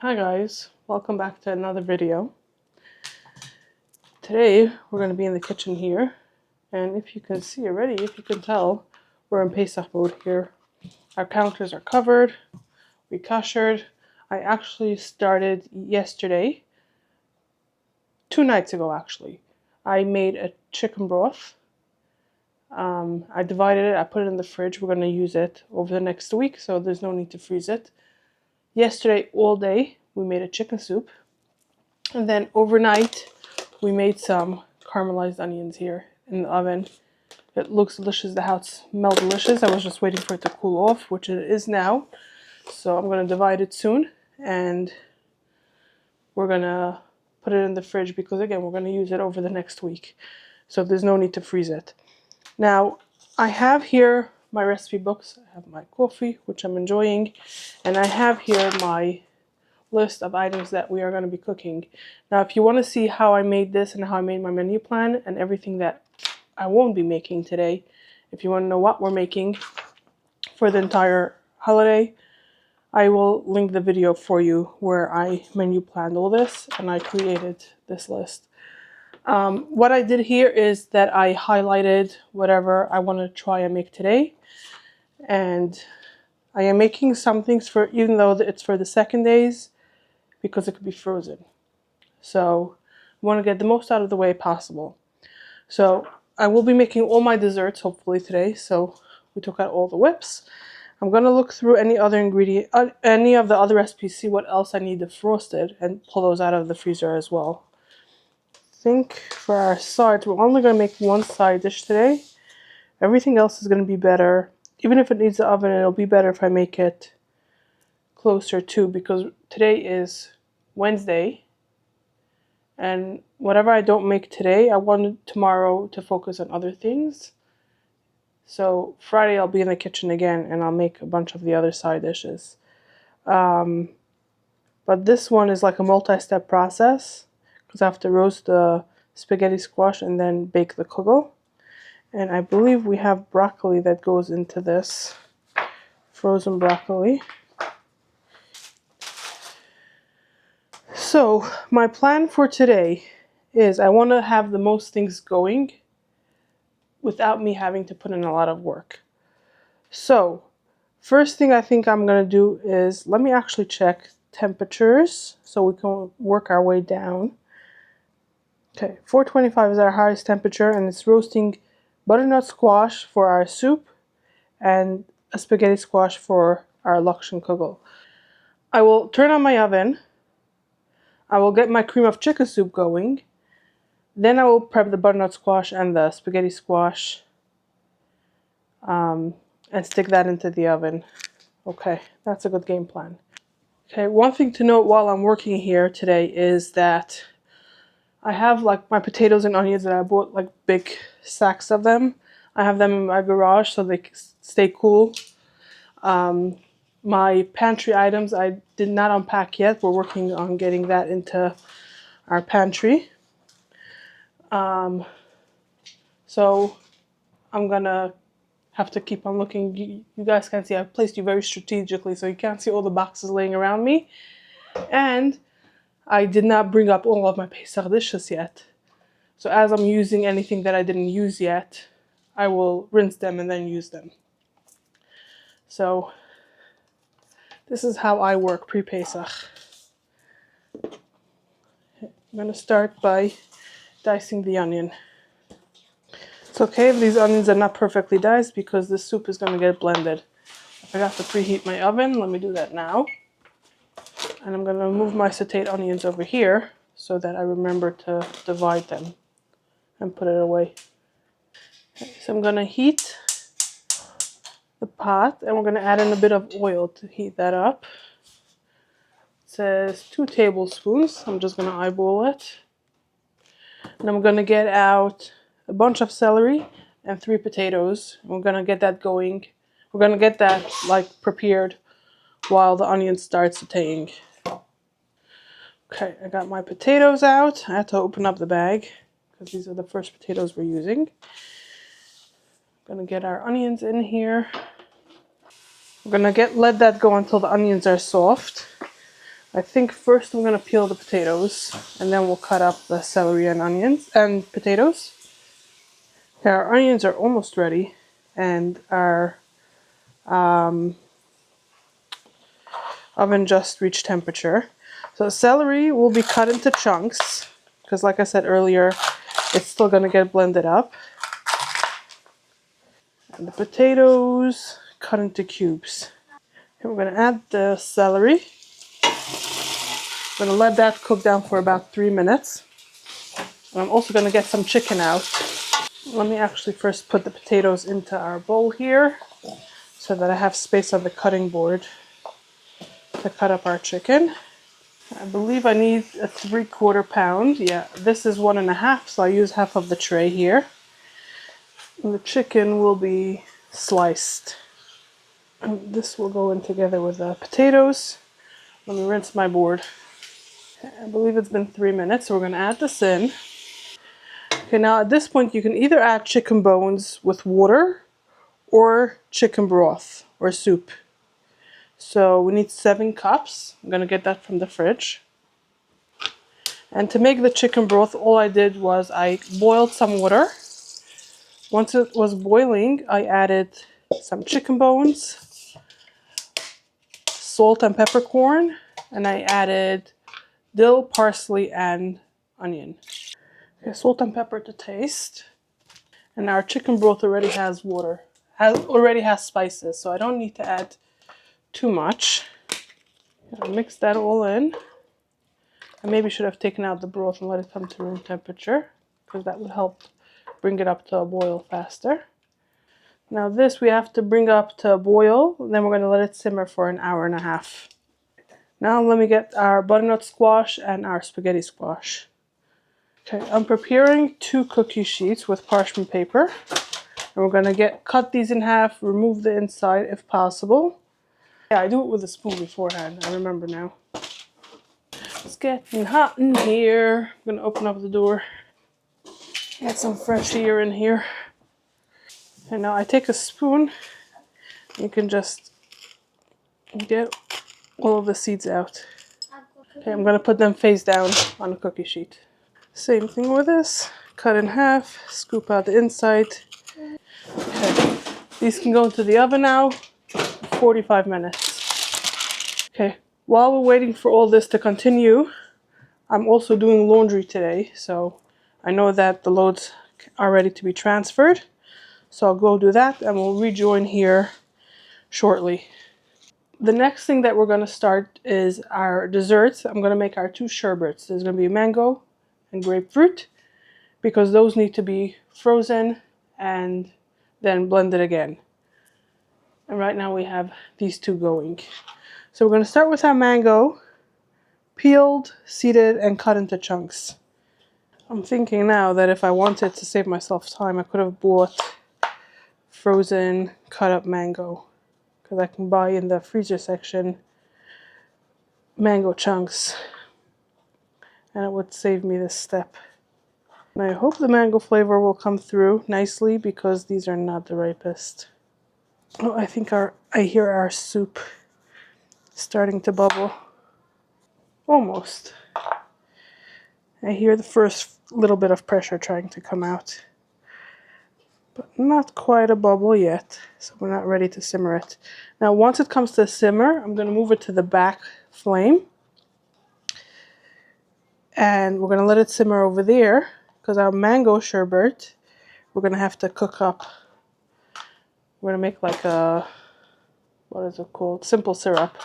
Hi guys, welcome back to another video. Today we're going to be in the kitchen here, and if you can see already, if you can tell, we're in Pesach mode here. Our counters are covered, we kashered. I actually started yesterday, 2 nights ago actually. I made a chicken broth. I divided it, I put it in the fridge. We're going to use it over the next week, so there's no need to freeze it. Yesterday all day we made a chicken soup, and then overnight we made some caramelized onions here in the oven. It looks delicious. The house smells delicious. I was just waiting for it to cool off, which it is now. So I'm going to divide it soon, and we're going to put it in the fridge because, again, we're going to use it over the next week. So there's no need to freeze it. Now, I have here my recipe books. I have my coffee, which I'm enjoying, and I have here my list of items that we are going to be cooking. Now, if you want to see how I made this and how I made my menu plan and everything that I won't be making today, if you want to know what we're making for the entire holiday, I will link the video for you where I menu planned all this and I created this list. What I did here is that I highlighted whatever I want to try and make today, and I am making some things for, even though it's for the second days, because it could be frozen. So I want to get the most out of the way possible. So I will be making all my desserts hopefully today. So we took out all the whips. I'm going to look through any other ingredient, any of the other recipes, see what else I need defrosted, and pull those out of the freezer as well. I think for our sides, we're only going to make one side dish today. Everything else is going to be better. Even if it needs the oven, it'll be better if I make it closer to, because today is Wednesday, and whatever I don't make today, I wanted tomorrow to focus on other things. So Friday I'll be in the kitchen again and I'll make a bunch of the other side dishes. But this one is like a multi-step process because I have to roast the spaghetti squash and then bake the kugel. And I believe we have broccoli that goes into this, frozen broccoli. So my plan for today is I want to have the most things going without me having to put in a lot of work. So first thing I think I'm going to do is, let me actually check temperatures so we can work our way down. Okay, 425 is our highest temperature, and it's roasting butternut squash for our soup and a spaghetti squash for our lakshan kugel. I will turn on my oven. I will get my cream of chicken soup going. Then I will prep the butternut squash and the spaghetti squash and stick that into the oven. Okay, that's a good game plan. Okay, one thing to note while I'm working here today is that I have like my potatoes and onions that I bought, like big sacks of them. I have them in my garage so they stay cool. My pantry items I did not unpack yet. We're working on getting that into our pantry. So I'm gonna have to keep on looking. You guys can see I've placed you very strategically so you can't see all the boxes laying around me. And I did not bring up all of my Pesach dishes yet. So as I'm using anything that I didn't use yet, I will rinse them and then use them. So this is how I work pre-Pesach. I'm going to start by dicing the onion. It's okay if these onions are not perfectly diced because the soup is going to get blended. I forgot to preheat my oven. Let me do that now. And I'm going to move my sauteed onions over here so that I remember to divide them and put it away. Okay, so I'm going to heat the pot and we're going to add in a bit of oil to heat that up. It says 2 tablespoons. I'm just going to eyeball it. And I'm going to get out a bunch of celery and 3 potatoes. We're going to get that going. We're going to get that like prepared while the onion starts sauteing. Okay, I got my potatoes out. I had to open up the bag because these are the first potatoes we're using. I'm going to get our onions in here. We're going to let that go until the onions are soft. I think first I'm going to peel the potatoes, and then we'll cut up the celery and onions and potatoes. Okay, our onions are almost ready, and our oven just reached temperature. So celery will be cut into chunks, because like I said earlier, it's still going to get blended up. And the potatoes cut into cubes. Okay, we're going to add the celery. I'm going to let that cook down for about 3 minutes. And I'm also going to get some chicken out. Let me actually first put the potatoes into our bowl here so that I have space on the cutting board to cut up our chicken. I believe I need a 3/4 pound. Yeah, this is 1.5, so I use half of the tray here. And the chicken will be sliced. And this will go in together with the potatoes. Let me rinse my board. I believe it's been 3 minutes, so we're going to add this in. Okay, now at this point you can either add chicken bones with water or chicken broth or soup. So we need 7 cups. I'm going to get that from the fridge. And to make the chicken broth, all I did was I boiled some water. Once it was boiling, I added some chicken bones, salt and peppercorn, and I added dill, parsley, and onion. Okay, salt and pepper to taste. And our chicken broth already has water, already has spices, so I don't need to add too much. I'll mix that all in. I maybe should have taken out the broth and let it come to room temperature, because that would help bring it up to a boil faster. Now this we have to bring up to a boil, then we're going to let it simmer for 1.5 hours. Now let me get our butternut squash and our spaghetti squash. Okay, I'm preparing 2 cookie sheets with parchment paper. And we're going to cut these in half, remove the inside if possible. Yeah, I do it with a spoon beforehand, I remember now. It's getting hot in here. I'm going to open up the door. Get some fresh air in here. And now I take a spoon. You can just get all of the seeds out. Okay, I'm going to put them face down on a cookie sheet. Same thing with this. Cut in half, scoop out the inside. Okay, these can go into the oven now for 45 minutes. Okay, while we're waiting for all this to continue, I'm also doing laundry today, so I know that the loads are ready to be transferred. So I'll go do that and we'll rejoin here shortly. The next thing that we're going to start is our desserts. I'm going to make our 2 sherbets. There's going to be mango and grapefruit, because those need to be frozen and then blended again. And right now we have these 2 going. So we're going to start with our mango, peeled, seeded, and cut into chunks. I'm thinking now that if I wanted to save myself time, I could have bought frozen cut up mango, because I can buy in the freezer section mango chunks, and it would save me this step. And I hope the mango flavor will come through nicely, because these are not the ripest. Oh, I think I hear our soup starting to bubble. Almost. I hear the first little bit of pressure trying to come out. But not quite a bubble yet, so we're not ready to simmer it. Now once it comes to simmer, I'm going to move it to the back flame. And we're going to let it simmer over there, because our mango sherbet, we're going to have to cook up. We're going to make like a, what is it called? Simple syrup,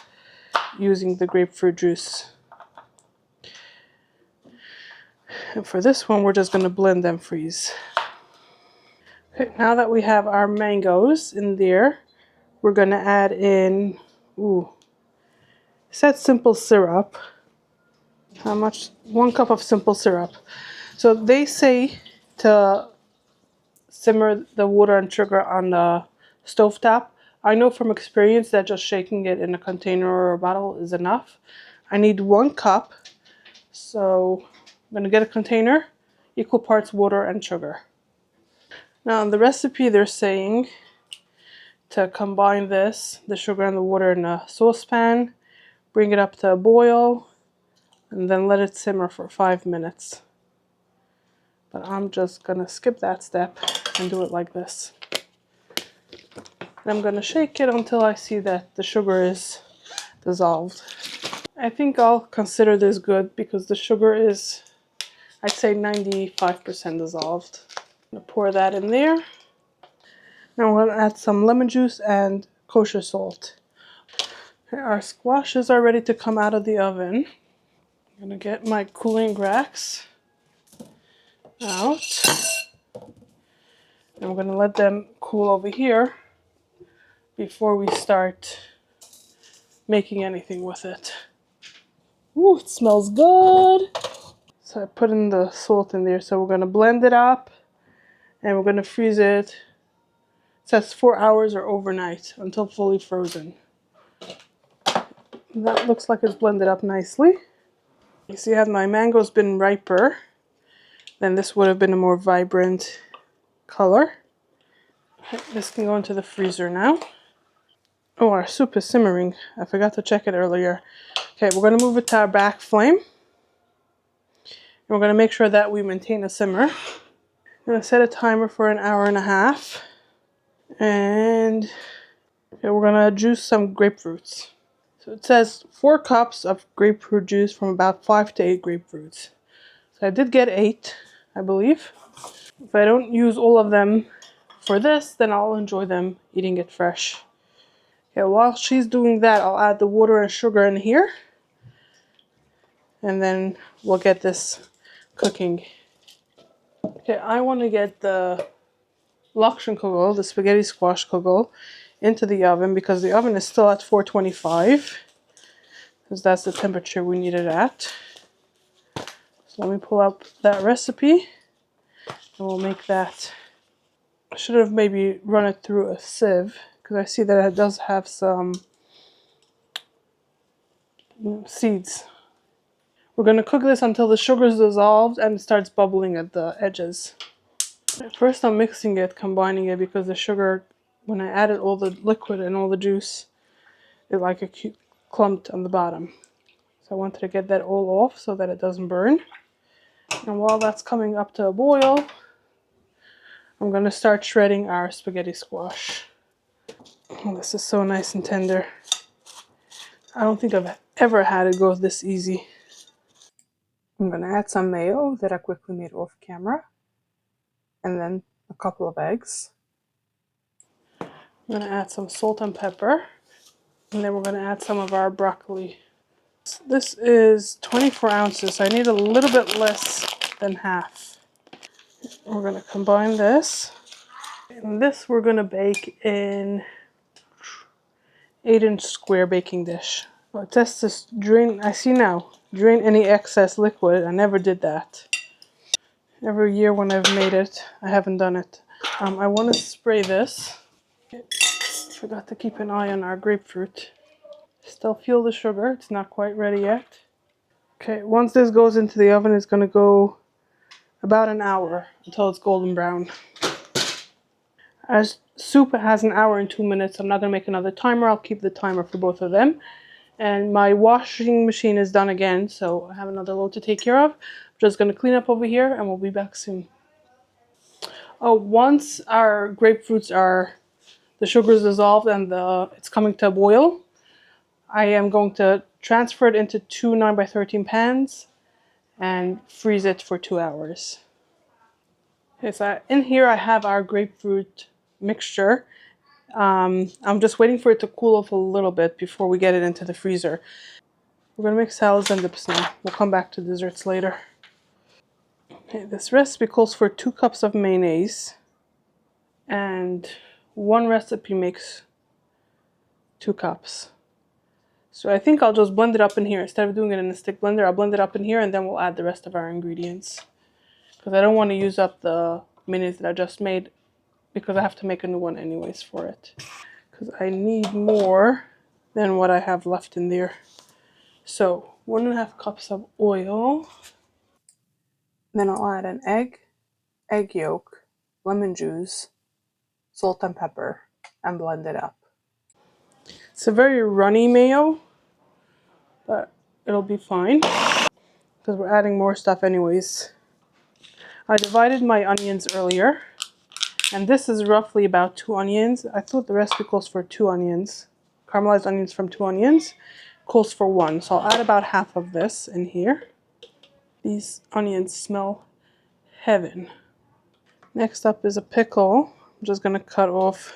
using the grapefruit juice. And for this one, we're just going to blend and freeze. Okay, now that we have our mangoes in there, we're going to add in, it said simple syrup. How much? 1 cup of simple syrup. So they say to simmer the water and sugar on the stovetop. I know from experience that just shaking it in a container or a bottle is enough. I need 1 cup, so I'm going to get a container, equal parts water and sugar. Now in the recipe they're saying to combine this, the sugar and the water, in a saucepan, bring it up to a boil, and then let it simmer for 5 minutes. But I'm just gonna skip that step and do it like this. And I'm gonna shake it until I see that the sugar is dissolved. I think I'll consider this good because the sugar is, I'd say, 95% dissolved. I'm gonna pour that in there. Now I'm gonna add some lemon juice and kosher salt. Okay, our squashes are ready to come out of the oven. I'm gonna get my cooling racks out. And I'm gonna let them cool over here before we start making anything with it. Ooh, it smells good. So I put in the salt in there. So we're gonna blend it up and we're gonna freeze it. It says 4 hours or overnight until fully frozen. That looks like it's blended up nicely. You see how my mango's been riper, then this would have been a more vibrant color. Okay, this can go into the freezer now. Oh, our soup is simmering. I forgot to check it earlier. Okay, we're gonna move it to our back flame. And we're gonna make sure that we maintain a simmer. I'm gonna set a timer for an hour and a half. And okay, we're gonna juice some grapefruits. So it says 4 cups of grapefruit juice from about 5 to 8 grapefruits. So I did get 8, I believe. If I don't use all of them for this, then I'll enjoy them eating it fresh. Okay, while she's doing that, I'll add the water and sugar in here. And then we'll get this cooking. Okay, I want to get the Lakshan kugel, the spaghetti squash kugel, into the oven because the oven is still at 425. Because that's the temperature we need it at. So let me pull up that recipe and we'll make that. I should have maybe run it through a sieve because I see that it does have some seeds. We're going to cook this until the sugar is dissolved and it starts bubbling at the edges. At first I'm mixing it, combining it, because the sugar, when I added all the liquid and all the juice, it like a clumped on the bottom. So I wanted to get that all off so that it doesn't burn. And while that's coming up to a boil, I'm going to start shredding our spaghetti squash. Oh, this is so nice and tender. I don't think I've ever had it go this easy. I'm going to add some mayo that I quickly made off camera. And then a couple of eggs. I'm going to add some salt and pepper. And then we're going to add some of our broccoli. This is 24 ounces. I need a little bit less than half. We're going to combine this. And this we're going to bake in 8-inch square baking dish. Well, it says to drain, I see now, drain any excess liquid. I never did that. Every year when I've made it, I haven't done it. I want to spray this. Forgot to keep an eye on our grapefruit. Still feel the sugar. It's not quite ready yet. Okay, once this goes into the oven, it's going to go about an hour until it's golden brown. As soup has an hour and 2 minutes, I'm not going to make another timer. I'll keep the timer for both of them. And my washing machine is done again, so I have another load to take care of. I'm just going to clean up over here and we'll be back soon. Oh, once our grapefruits are, the sugar is dissolved and it's coming to a boil, I am going to transfer it into 2 9x13 pans and freeze it for 2 hours. Okay, so in here I have our grapefruit mixture. I'm just waiting for it to cool off a little bit before we get it into the freezer. We're going to make salads and dips now. We'll come back to desserts later. Okay, this recipe calls for 2 cups of mayonnaise. And one recipe makes 2 cups. So I think I'll just blend it up in here. Instead of doing it in a stick blender, I'll blend it up in here and then we'll add the rest of our ingredients. Because I don't want to use up the mayonnaise that I just made, because I have to make a new one anyways for it. Because I need more than what I have left in there. So 1.5 cups of oil. Then I'll add an egg yolk, lemon juice, salt and pepper, and blend it up. It's a very runny mayo, but it'll be fine. because we're adding more stuff anyways. I divided my onions earlier, and this is roughly about 2 onions. I thought the recipe calls for 2 onions. Caramelized onions from 2 onions calls for 1. So I'll add about half of this in here. These onions smell heaven. Next up is a pickle. I'm just going to cut off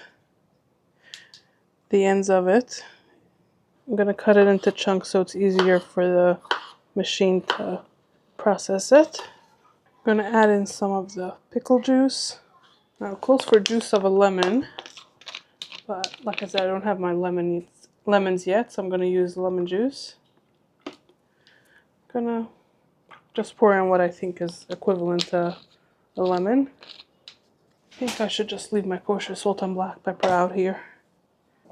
the ends of it. I'm going to cut it into chunks so it's easier for the machine to process it. I'm going to add in some of the pickle juice. Now it calls for juice of a lemon, but like I said, I don't have my lemons yet, so I'm going to use lemon juice. I'm going to just pour in what I think is equivalent to a lemon. I think I should just leave my kosher salt and black pepper out here.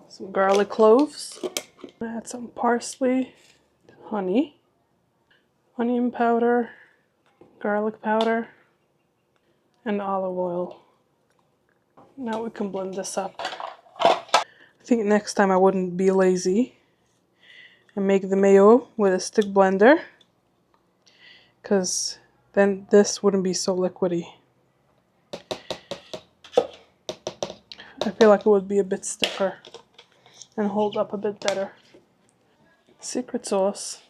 Some garlic cloves. Add some parsley, honey, onion powder, garlic powder, and olive oil. Now we can blend this up. I think next time I wouldn't be lazy and make the mayo with a stick blender, because then this wouldn't be so liquidy. I feel like it would be a bit stiffer and hold up a bit better. Secret sauce.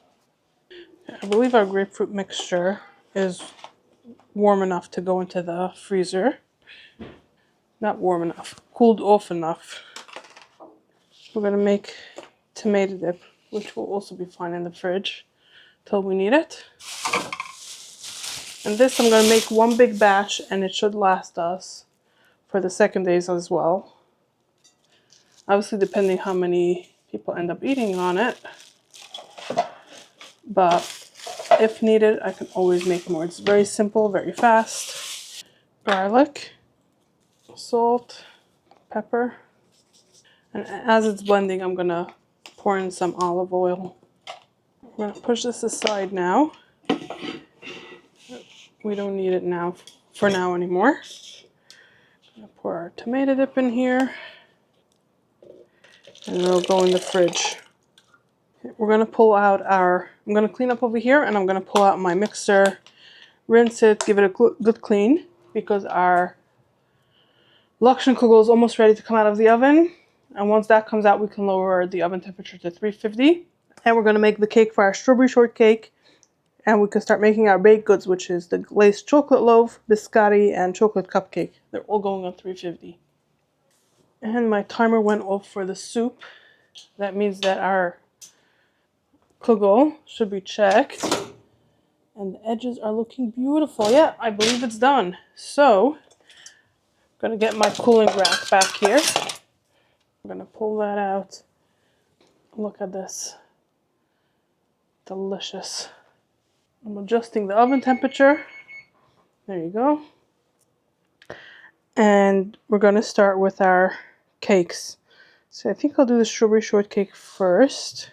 I believe our grapefruit mixture is warm enough to go into the freezer. Not warm enough, cooled off enough. We're going to make tomato dip, which will also be fine in the fridge till we need it. And this I'm going to make one big batch, and it should last us for the second days as well. Obviously, depending how many people end up eating on it. But if needed, I can always make more. It's very simple, very fast. Garlic, salt, pepper. And as it's blending, I'm going to pour in some olive oil. I'm going to push this aside now. We don't need it now for now anymore. I'm going to pour our tomato dip in here. And it'll go in the fridge. We're going to pull out I'm going to clean up over here, and I'm going to pull out my mixer, rinse it, give it a good clean, because our Lakshan kugel is almost ready to come out of the oven. And once that comes out, we can lower the oven temperature to 350. And we're going to make the cake for our strawberry shortcake. And we can start making our baked goods, which is the glazed chocolate loaf, biscotti, and chocolate cupcake. They're all going on 350. And my timer went off for the soup. That means that our kugel should be checked. And the edges are looking beautiful. Yeah, I believe it's done. So, I'm going to get my cooling rack back here. I'm going to pull that out. Look at this. Delicious. I'm adjusting the oven temperature. There you go. And we're going to start with our cakes. So I think I'll do the strawberry shortcake first.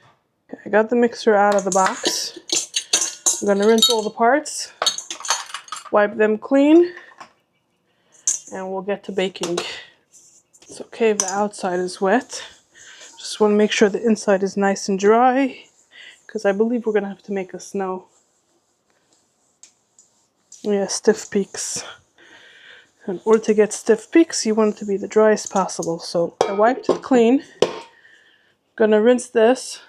Okay, I got the mixer out of the box. I'm going to rinse all the parts, wipe them clean, and we'll get to baking. It's okay if the outside is wet. Just want to make sure the inside is nice and dry, because I believe we're going to have to make a snow. Yeah, stiff peaks. In order to get stiff peaks, you want it to be the driest possible. So I wiped it clean. Gonna rinse this.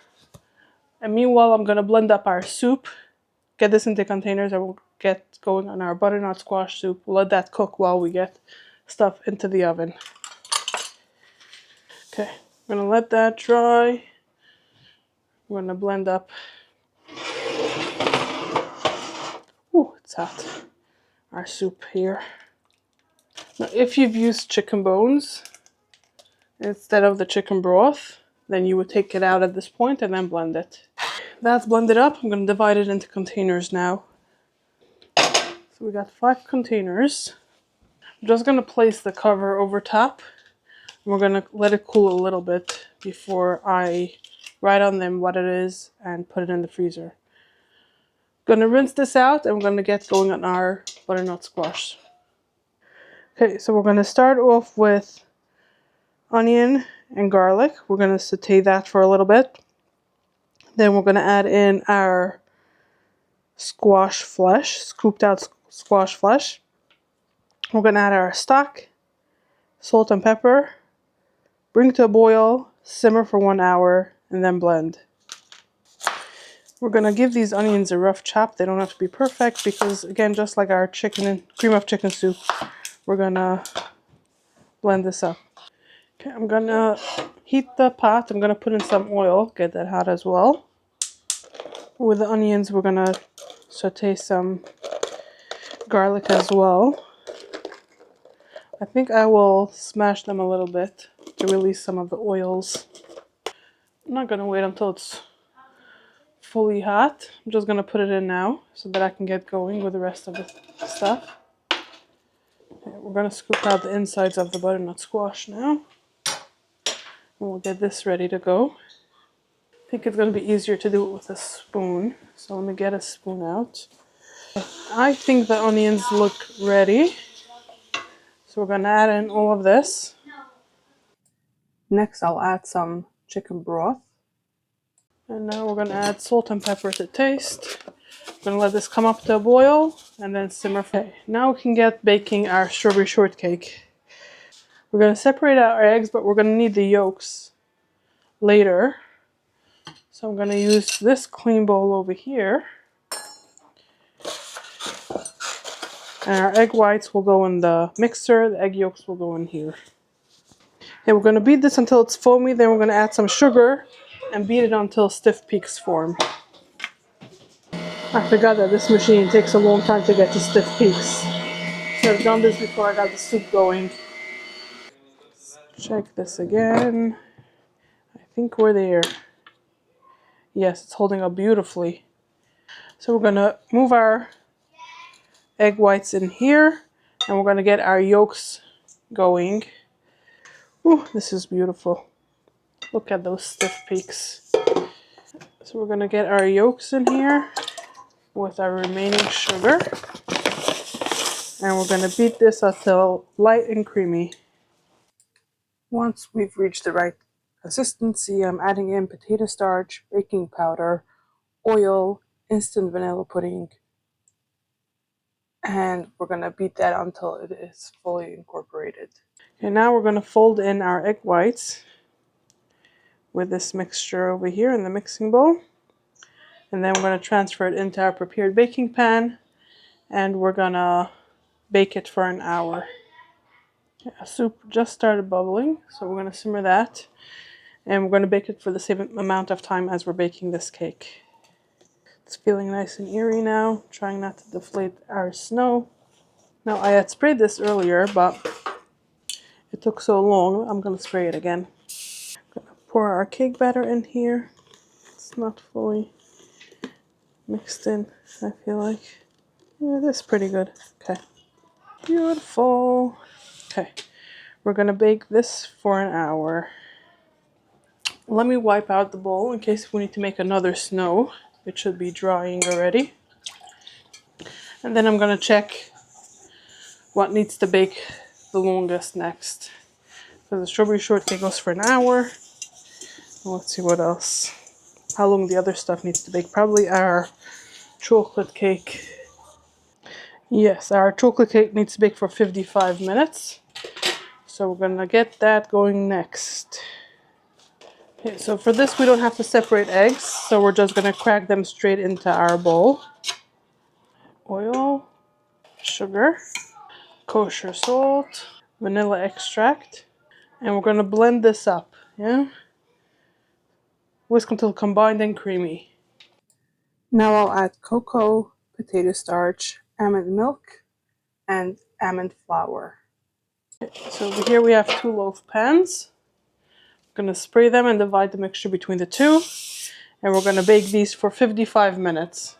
And meanwhile, I'm gonna blend up our soup. Get this into containers. I will get going on our butternut squash soup. We'll let that cook while we get stuff into the oven. Okay, I'm gonna let that dry. I'm gonna blend up. Ooh, it's hot. Our soup here. Now, if you've used chicken bones instead of the chicken broth, then you would take it out at this point and then blend it. That's blended up. I'm going to divide it into containers now. So we got 5 containers. I'm just going to place the cover over top. We're going to let it cool a little bit before I write on them what it is and put it in the freezer. Going to rinse this out, and we're going to get going on our butternut squash. Okay, so we're going to start off with onion and garlic. We're going to saute that for a little bit. Then we're going to add in our squash flesh, scooped out squash flesh. We're going to add our stock, salt and pepper, bring to a boil, simmer for 1 hour, and then blend. We're going to give these onions a rough chop. They don't have to be perfect because, again, just like our chicken and cream of chicken soup, we're going to blend this up. Okay, I'm going to heat the pot. I'm going to put in some oil, get that hot as well. With the onions, we're going to saute some garlic as well. I think I will smash them a little bit to release some of the oils. I'm not going to wait until it's fully hot. I'm just going to put it in now so that I can get going with the rest of the stuff. Okay, we're going to scoop out the insides of the butternut squash now. And we'll get this ready to go. I think it's going to be easier to do it with a spoon. So let me get a spoon out. I think the onions look ready. So we're going to add in all of this. Next, I'll add some chicken broth. And now we're going to add salt and pepper to taste. We're going to let this come up to a boil and then simmer. Okay, now we can get baking our strawberry shortcake. We're going to separate out our eggs, but we're going to need the yolks later. So I'm going to use this clean bowl over here. And our egg whites will go in the mixer. The egg yolks will go in here. Okay, we're going to beat this until it's foamy. Then we're going to add some sugar and beat it until stiff peaks form. I forgot that this machine takes a long time to get to stiff peaks. Should have done this before I got the soup going. Check this again. I think we're there. Yes, it's holding up beautifully. So we're going to move our egg whites in here. And we're going to get our yolks going. Ooh, this is beautiful. Look at those stiff peaks. So we're going to get our yolks in here with our remaining sugar. And we're going to beat this until light and creamy. Once we've reached the right consistency, I'm adding in potato starch, baking powder, oil, instant vanilla pudding, and we're going to beat that until it is fully incorporated. And now we're going to fold in our egg whites with this mixture over here in the mixing bowl. And then we're going to transfer it into our prepared baking pan, and we're going to bake it for an hour. Our soup just started bubbling, so we're going to simmer that. And we're going to bake it for the same amount of time as we're baking this cake. It's feeling nice and eerie now, trying not to deflate our snow. Now, I had sprayed this earlier, but it took so long, I'm going to spray it again. I'm going to pour our cake batter in here. It's not fully mixed in, I feel like. Yeah, that's pretty good. Okay. Beautiful. Okay. We're going to bake this for an hour. Let me wipe out the bowl in case we need to make another snow. It should be drying already. And then I'm going to check what needs to bake the longest next. So the strawberry shortcake goes for an hour. Let's see what else. How long the other stuff needs to bake. Probably our chocolate cake. Yes, our chocolate cake needs to bake for 55 minutes. So we're going to get that going next. Okay, so for this we don't have to separate eggs. So we're just going to crack them straight into our bowl. Oil, sugar, kosher salt, vanilla extract. And we're going to blend this up. Yeah. Whisk until combined and creamy. Now I'll add cocoa, potato starch, almond milk, and almond flour. So over here we have 2 loaf pans. I'm going to spray them and divide the mixture between the 2. And we're going to bake these for 55 minutes.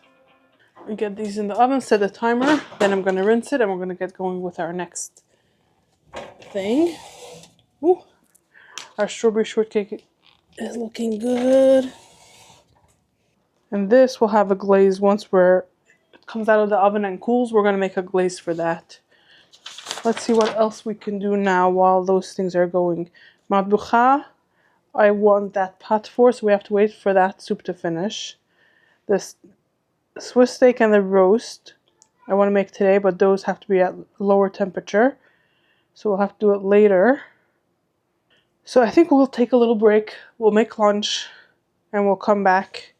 We get these in the oven, set a timer. Then I'm going to rinse it and we're going to get going with our next thing. Ooh, our strawberry shortcake is looking good. And this will have a glaze once it comes out of the oven and cools. We're going to make a glaze for that. Let's see what else we can do now while those things are going. Madbucha, I want that pot for, so we have to wait for that soup to finish. The Swiss steak and the roast I want to make today, but those have to be at lower temperature. So we'll have to do it later. So I think we'll take a little break. We'll make lunch and we'll come back.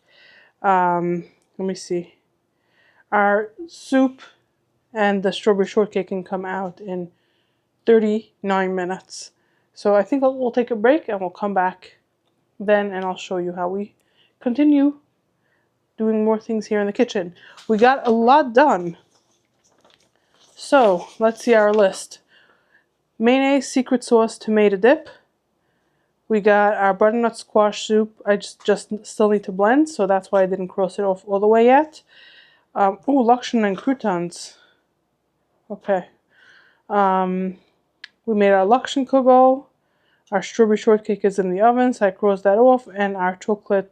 Let me see. Our soup and the strawberry shortcake can come out in 39 minutes. So I think we'll take a break and we'll come back then and I'll show you how we continue doing more things here in the kitchen. We got a lot done. So let's see our list. Mayonnaise, secret sauce, tomato dip. We got our butternut squash soup. I just still need to blend, so that's why I didn't cross it off all the way yet. Lakshan and croutons. Okay. We made our Lakshan kugel. Our strawberry shortcake is in the oven, so I crossed that off, and our chocolate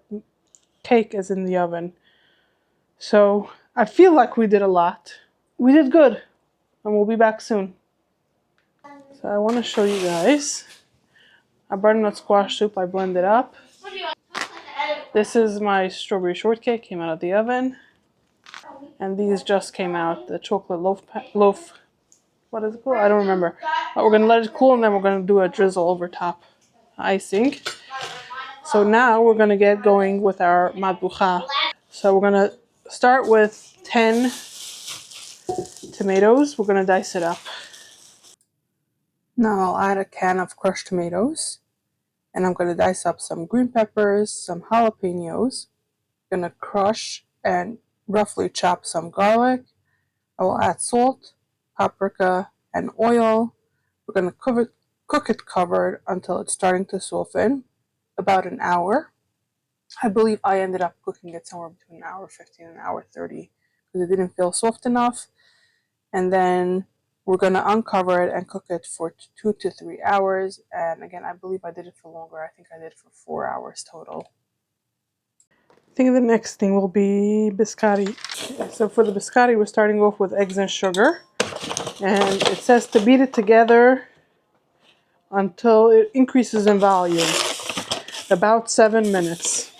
cake is in the oven. So I feel like we did a lot. We did good, and we'll be back soon. So I want to show you guys our butternut squash soup. I blended up. This is my strawberry shortcake, came out of the oven. And these just came out, the chocolate loaf, what is it called? I don't remember. But we're going to let it cool and then we're going to do a drizzle over top icing. So now we're going to get going with our matbucha. So we're going to start with 10 tomatoes. We're going to dice it up. Now I'll add a can of crushed tomatoes. And I'm going to dice up some green peppers, some jalapenos. I'm going to crush and roughly chop some garlic. I will add salt, paprika, and oil. We're going to cook it covered until it's starting to soften, about an hour. I believe I ended up cooking it somewhere between an hour 15 and an hour 30 because it didn't feel soft enough. And then we're going to uncover it and cook it for 2 to 3 hours. And again, I believe I did it for longer. I think I did it for 4 hours total. I think the next thing will be biscotti. Okay, so for the biscotti, we're starting off with eggs and sugar. And it says to beat it together until it increases in volume. About 7 minutes.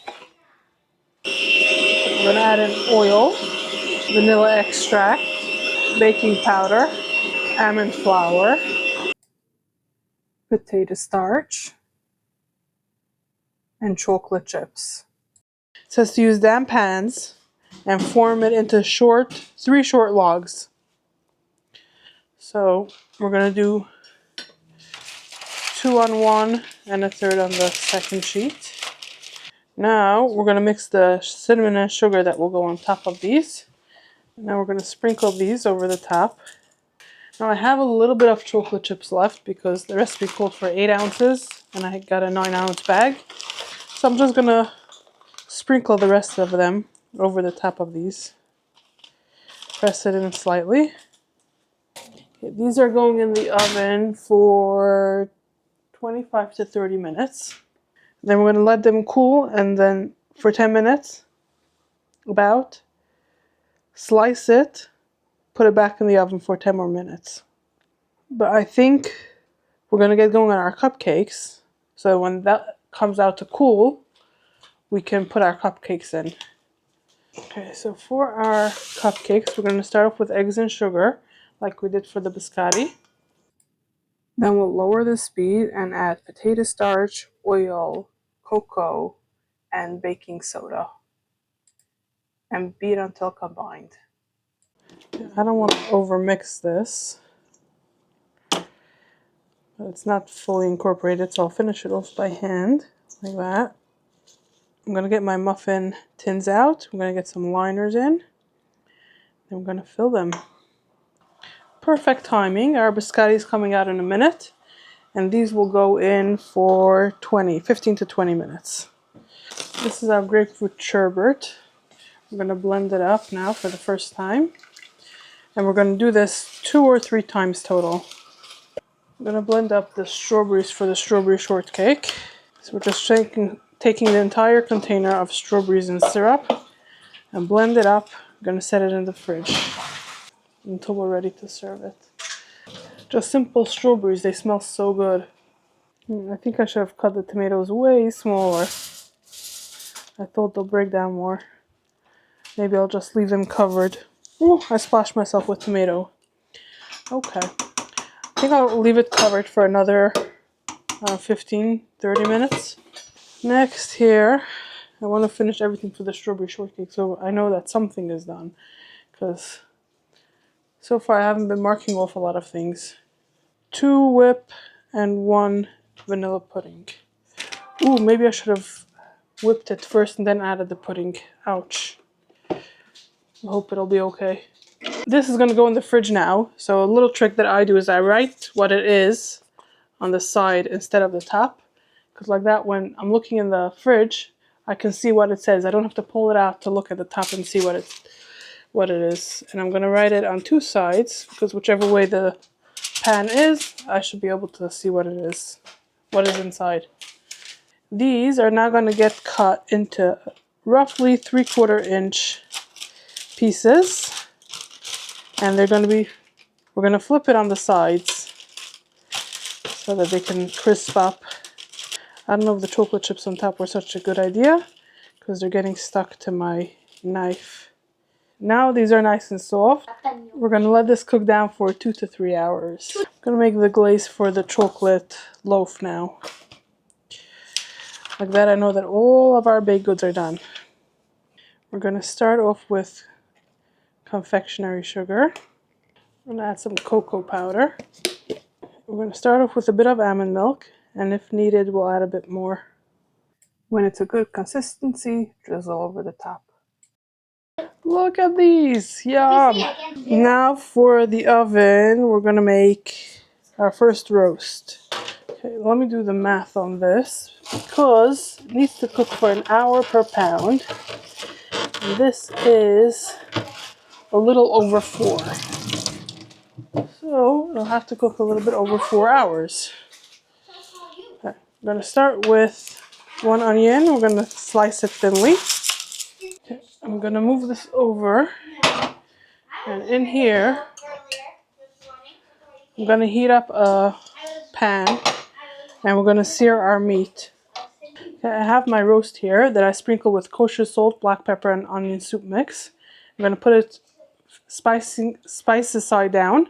I'm going to add in oil, vanilla extract, baking powder, almond flour, potato starch, and chocolate chips. It says to use damp pans and form it into 3 short logs. So we're going to do 2 on one and a third on the second sheet. Now we're going to mix the cinnamon and sugar that will go on top of these. Now we're going to sprinkle these over the top. Now I have a little bit of chocolate chips left because the recipe called for 8 ounces and I got a 9-ounce bag. So I'm just going to sprinkle the rest of them over the top of these. Press it in slightly. Okay, these are going in the oven for 25 to 30 minutes. Then we're going to let them cool and then for 10 minutes, about, slice it, put it back in the oven for 10 more minutes. But I think we're going to get going on our cupcakes. So when that comes out to cool, we can put our cupcakes in. Okay, so for our cupcakes, we're going to start off with eggs and sugar, like we did for the biscotti. Then we'll lower the speed and add potato starch, oil, cocoa, and baking soda. And beat until combined. I don't want to overmix this. But it's not fully incorporated, so I'll finish it off by hand, like that. I'm going to get my muffin tins out. I'm going to get some liners in. Then I'm going to fill them. Perfect timing. Our biscotti is coming out in a minute. And these will go in for 15 to 20 minutes. This is our grapefruit sherbet. I'm going to blend it up now for the first time. And we're going to do this 2 or 3 times total. I'm going to blend up the strawberries for the strawberry shortcake. So we're just taking the entire container of strawberries and syrup and blend it up. I'm going to set it in the fridge until we're ready to serve it. Just simple strawberries, they smell so good. I think I should have cut the tomatoes way smaller. I thought they'll break down more. Maybe I'll just leave them covered. Ooh, I splashed myself with tomato. Okay. I think I'll leave it covered for another 15-30 minutes. Next here, I want to finish everything for the strawberry shortcake, so I know that something is done, because so far I haven't been marking off a lot of things. 2 whip and 1 vanilla pudding. Ooh, maybe I should have whipped it first and then added the pudding. Ouch. I hope it'll be okay. This is going to go in the fridge now, so a little trick that I do is I write what it is on the side instead of the top, because like that when I'm looking in the fridge I can see what it says. I don't have to pull it out to look at the top and see what it is. And I'm going to write it on 2 sides, because whichever way the pan is, I should be able to see what it is, what is inside. These are now going to get cut into roughly 3/4 inch pieces, and we're going to flip it on the sides so that they can crisp up. I don't know if the chocolate chips on top were such a good idea, because they're getting stuck to my knife. Now these are nice and soft. We're going to let this cook down for 2 to 3 hours. I'm going to make the glaze for the chocolate loaf now. Like that I know that all of our baked goods are done. We're going to start off with confectionery sugar. I'm going to add some cocoa powder. We're going to start off with a bit of almond milk, and if needed we'll add a bit more. When it's a good consistency, drizzle over the top. Look at these! Yum! Now for the oven, we're going to make our first roast. Okay, let me do the math on this, because it needs to cook for an hour per pound. And this is a little over 4. So it'll have to cook a little bit over 4 hours. Okay, I'm going to start with 1 onion. We're going to slice it thinly. Okay, I'm going to move this over. And in here, I'm going to heat up a pan, and we're going to sear our meat. Okay, I have my roast here that I sprinkle with kosher salt, black pepper, and onion soup mix. I'm going to put it spices side down,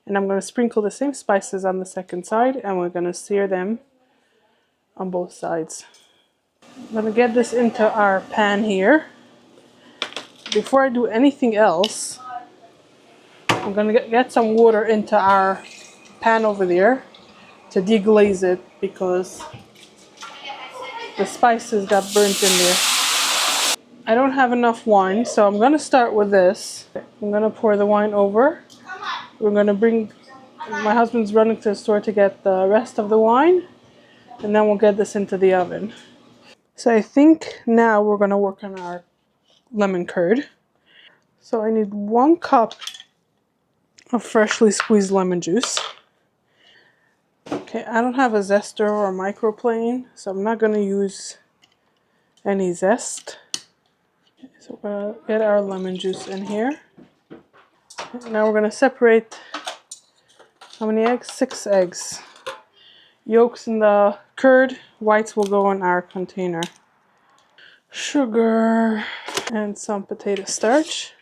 and I'm going to sprinkle the same spices on the second side, and we're going to sear them on both sides. I'm going to get this into our pan here. Before I do anything else, I'm going to get some water into our pan over there to deglaze it, because the spices got burnt in there. I don't have enough wine, so I'm going to start with this. I'm going to pour the wine over. We're going to my husband's running to the store to get the rest of the wine, and then we'll get this into the oven. So I think now we're going to work on our lemon curd. So I need 1 cup of freshly squeezed lemon juice. Okay, I don't have a zester or a microplane, so I'm not going to use any zest. Okay, so we're going to get our lemon juice in here. Now we're going to separate, how many eggs? 6 eggs. Yolks in the curd, whites will go in our container. Sugar and some potato starch.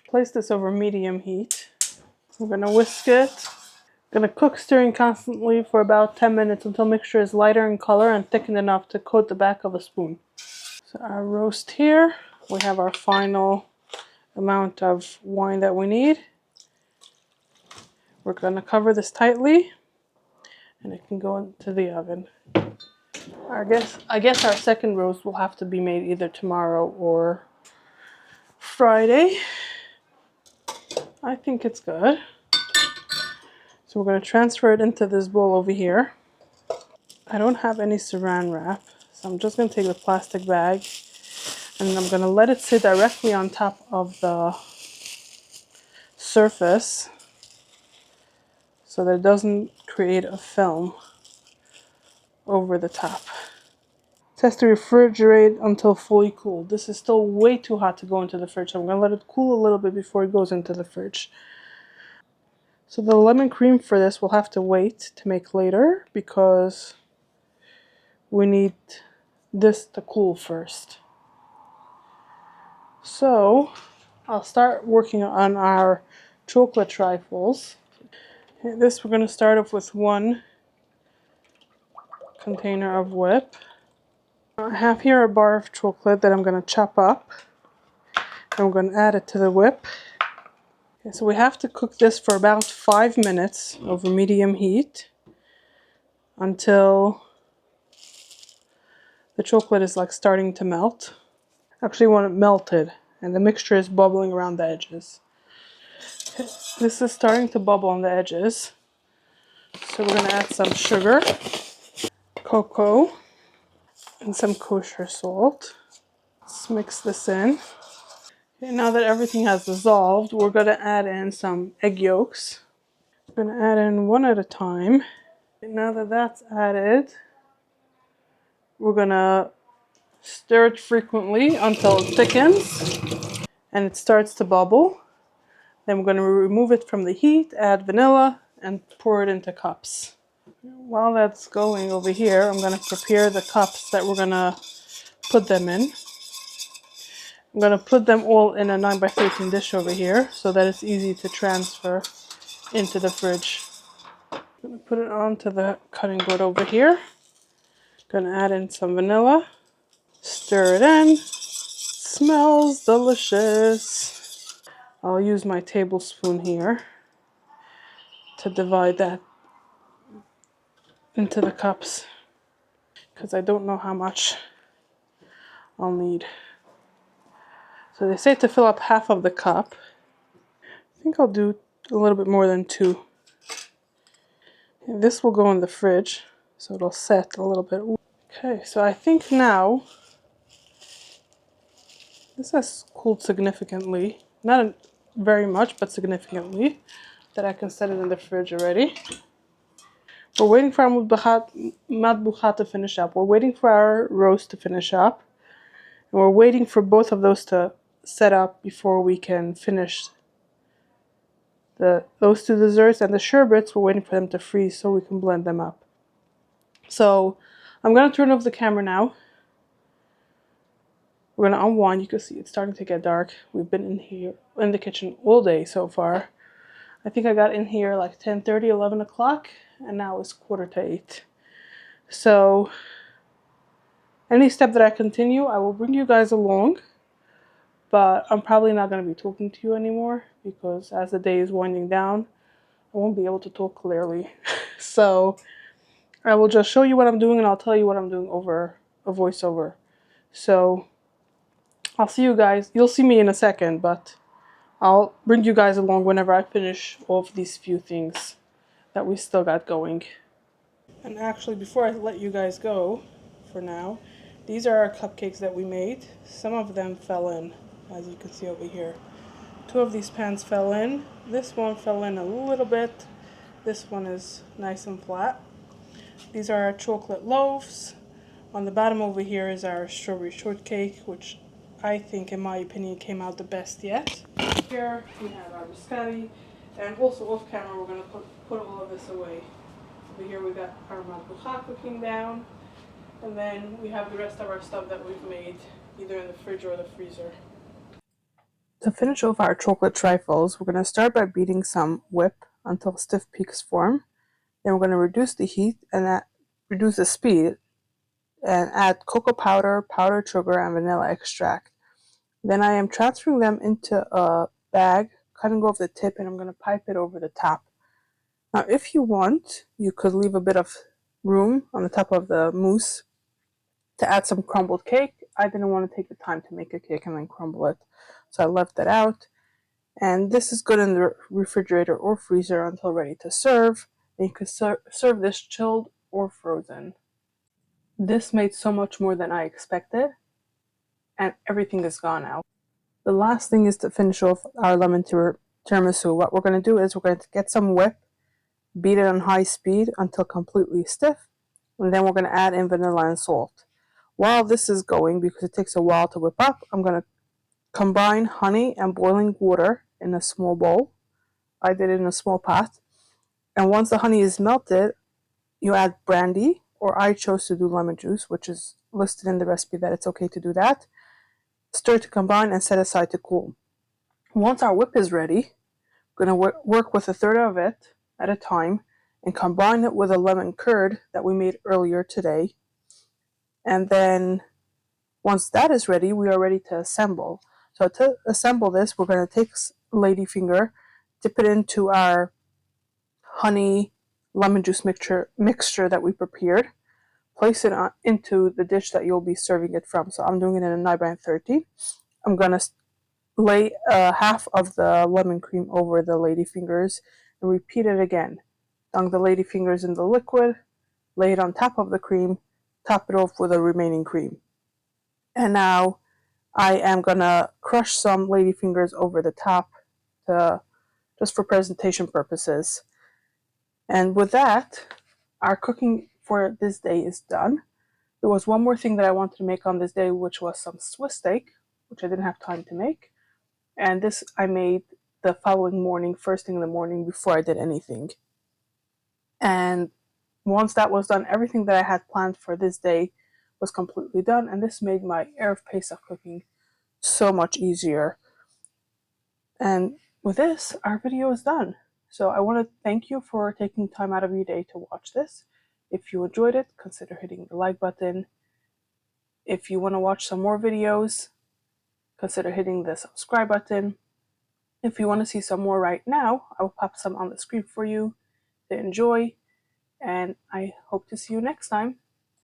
Place this over medium heat. We're going to whisk it. Going to cook, stirring constantly for about 10 minutes until mixture is lighter in color and thickened enough to coat the back of a spoon. So our roast here, we have our final amount of wine that we need. We're going to cover this tightly, and it can go into the oven. I guess our second roast will have to be made either tomorrow or Friday. I think it's good. So we're going to transfer it into this bowl over here. I don't have any saran wrap, so I'm just going to take the plastic bag, and I'm going to let it sit directly on top of the surface so that it doesn't create a film over the top. It has to refrigerate until fully cooled. This is still way too hot to go into the fridge, so I'm going to let it cool a little bit before it goes into the fridge. So the lemon cream for this we'll have to wait to make later, because we need this to cool first. So I'll start working on our chocolate trifles. This we're going to start off with 1 container of whip. I have here a bar of chocolate that I'm going to chop up. And we're going to add it to the whip. Okay, so we have to cook this for about 5 minutes over medium heat until the chocolate is like starting to melt. Actually, want it melted and the mixture is bubbling around the edges. Okay, this is starting to bubble on the edges. So we're going to add some sugar, cocoa, and some kosher salt. Let's mix this in. Okay, now that everything has dissolved, we're going to add in some egg yolks. We're going to add in 1 at a time. Okay, now that that's added, we're going to stir it frequently until it thickens and it starts to bubble. Then we're going to remove it from the heat, add vanilla, and pour it into cups. While that's going over here, I'm going to prepare the cups that we're going to put them in. I'm going to put them all in a 9x13 dish over here so that it's easy to transfer into the fridge. I'm going to put it onto the cutting board over here. Going to add in some vanilla. Stir it in. Smells delicious. I'll use my tablespoon here to divide that into the cups because I don't know how much I'll need. So they say to fill up half of the cup. I think I'll do a little bit more than 2. And this will go in the fridge so it'll set a little bit. Okay, so I think now this has cooled significantly. Not very much, but significantly, that I can set it in the fridge already. We're waiting for our matbuchat to finish up. We're waiting for our roast to finish up. And we're waiting for both of those to set up before we can finish those 2 desserts. And the sherbets, we're waiting for them to freeze so we can blend them up. So I'm going to turn off the camera now. We're going to unwind. You can see it's starting to get dark. We've been in here in the kitchen all day so far. I think I got in here like 10:30, 11 o'clock, and now it's 7:45. So any step that I continue, I will bring you guys along, but I'm probably not going to be talking to you anymore because as the day is winding down, I won't be able to talk clearly. So I will just show you what I'm doing and I'll tell you what I'm doing over a voiceover. So I'll see you guys. You'll see me in a second, but I'll bring you guys along whenever I finish off these few things that we still got going. And actually, before I let you guys go for now, these are our cupcakes that we made. Some of them fell in, as you can see over here. 2 of these pans fell in. This one fell in a little bit. This one is nice and flat. These are our chocolate loaves. On the bottom over here is our strawberry shortcake, which I think, in my opinion, came out the best yet. Here we have our biscotti, and also off camera we're going to put all of this away. Over here we got our matbucha cooking down, and then we have the rest of our stuff that we've made either in the fridge or the freezer. To finish off our chocolate trifles, we're going to start by beating some whip until stiff peaks form. Then we're going to reduce the heat and reduce the speed and add cocoa powder, powdered sugar, and vanilla extract. Then I am transferring them into a bag, cutting off the tip, and I'm going to pipe it over the top. Now, if you want, you could leave a bit of room on the top of the mousse to add some crumbled cake. I didn't want to take the time to make a cake and then crumble it, so I left that out. And this is good in the refrigerator or freezer until ready to serve. And you can serve this chilled or frozen. This made so much more than I expected, and everything is gone now. The last thing is to finish off our lemon tiramisu. What we're going to do is we're going to get some whip, beat it on high speed until completely stiff, and then we're going to add in vanilla and salt. While this is going, because it takes a while to whip up, I'm going to combine honey and boiling water in a small bowl. I did it in a small pot. And once the honey is melted, you add brandy, or I chose to do lemon juice, which is listed in the recipe that it's okay to do that. Stir to combine and set aside to cool. Once our whip is ready, we're going to work with a third of it at a time and combine it with a lemon curd that we made earlier today. And then once that is ready, we are ready to assemble. So to assemble this, we're going to take ladyfinger, dip it into our honey lemon juice mixture that we prepared, place it into the dish that you'll be serving it from. So I'm doing it in a 9x13. I'm going to lay half of the lemon cream over the ladyfingers and repeat it again. Dunk the ladyfingers in the liquid, lay it on top of the cream, top it off with the remaining cream. And now I am going to crush some ladyfingers over the top just for presentation purposes. And with that, our cooking for this day is done. There was one more thing that I wanted to make on this day, which was some Swiss steak, which I didn't have time to make. And this I made the following morning, first thing in the morning, before I did anything. And once that was done, everything that I had planned for this day was completely done. And this made my Erev Pesach cooking so much easier. And with this, our video is done. So I want to thank you for taking time out of your day to watch this. If you enjoyed it, consider hitting the like button. If you want to watch some more videos, consider hitting the subscribe button. If you want to see some more right now, I will pop some on the screen for you to enjoy. And I hope to see you next time.